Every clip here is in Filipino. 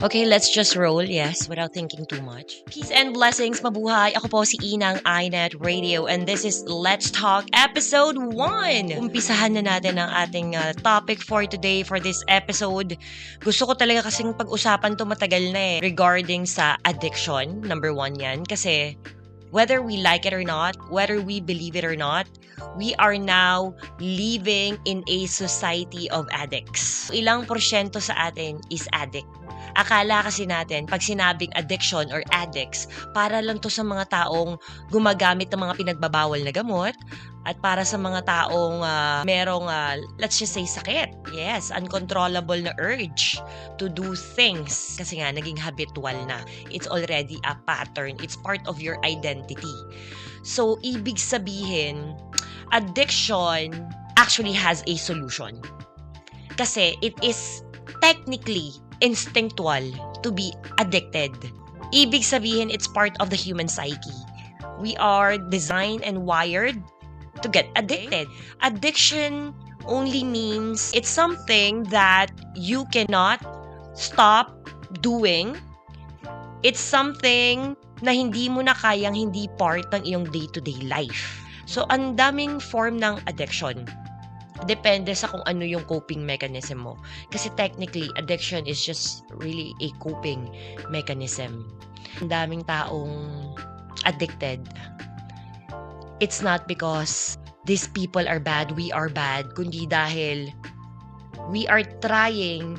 Okay, let's just roll, yes, without thinking too much. Peace and blessings, mabuhay. Ako po si Inang iNet Radio and this is Let's Talk Episode 1. Umpisahan na natin ang ating topic for today, for this episode. Gusto ko talaga kasing pag-usapan to matagal na regarding sa addiction. Number 1 yan. Kasi whether we like it or not, whether we believe it or not, we are now living in a society of addicts. Ilang porsyento sa atin is addict. Akala kasi natin, pag sinabing addiction or addicts, para lang to sa mga taong gumagamit ng mga pinagbabawal na gamot at para sa mga taong merong, let's just say, sakit. Yes, uncontrollable na urge to do things. Kasi nga, naging habitual na. It's already a pattern. It's part of your identity. So, ibig sabihin, addiction actually has a solution. Kasi it is technically instinctual to be addicted. Ibig sabihin, it's part of the human psyche. We are designed and wired to get addicted. Addiction only means it's something that you cannot stop doing. It's something na hindi mo na kayang hindi part ng iyong day-to-day life. So, ang daming form ng addiction. Depende sa kung ano yung coping mechanism mo. Kasi technically, addiction is just really a coping mechanism. Ang daming taong addicted. It's not because these people are bad, we are bad, kundi dahil we are trying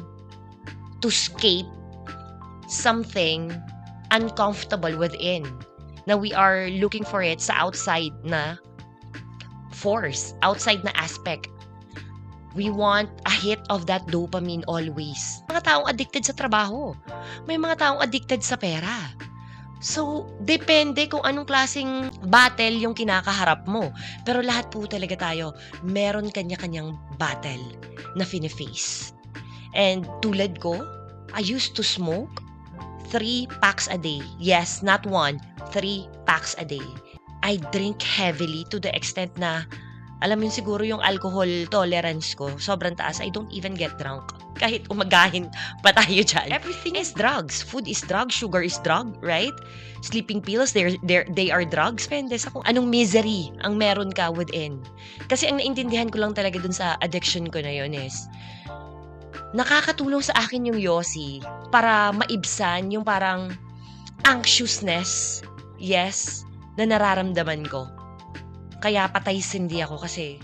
to escape something uncomfortable within. Na we are looking for it sa outside na force, outside na aspect. We want a hit of that dopamine always. Mga taong addicted sa trabaho. May mga taong addicted sa pera. So, depende kung anong klaseng battle yung kinakaharap mo. Pero lahat po talaga tayo, meron kanya-kanyang battle na fini-face. And tulad ko, I used to smoke 3 packs a day. Yes, not 1, 3 packs a day. I drink heavily to the extent na alam mo siguro yung alcohol tolerance ko, sobrang taas. I don't even get drunk. Kahit umagahin pa tayo dyan. Everything is drugs. Food is drug. Sugar is drug, right? Sleeping pills, they are drugs. Depende sa kung anong misery ang meron ka within. Kasi ang naintindihan ko lang talaga dun sa addiction ko na yun is, nakakatulong sa akin yung Yossi para maibsan yung parang anxiousness, yes, na nararamdaman ko. Kaya patay sindi ako kasi